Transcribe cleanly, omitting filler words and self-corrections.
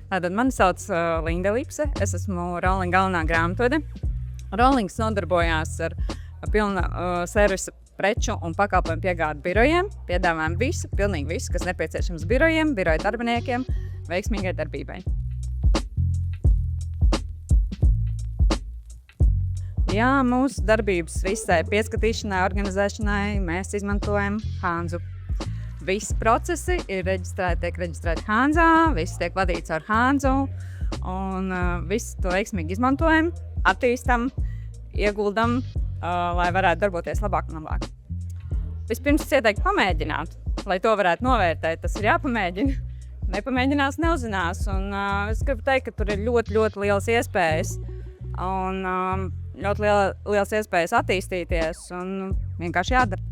Tātad mani sauc Linda Lipse, es esmu Rolling galvenā grāmatvede. Rollings nodarbojās ar pilna servisa preču un pakalpojumu piegādi birojiem. Piedāvājam visu, pilnīgi visu, kas nepieciešams birojiem, biroja darbiniekiem, veiksmīgai darbībai. Jā, mūsu darbības visai pieskatīšanai, organizēšanai mēs izmantojam Hanzu. Visi procesi tiek reģistrēti Hanzā, viss tiek vadīts ar Hanzu, un visu to veiksmīgi izmantojam, attīstam, ieguldam, lai varētu darboties labāk un labāk. Vispirms es ieteiktu pamēģināt, lai to varētu novērtēt, tas ir jāpamēģina. Nepamēģinās, neuzzinās, un es gribu teikt, ka tur ir ļoti lielas iespējas, un ļoti lielas iespējas attīstīties, un vienkārši jādara.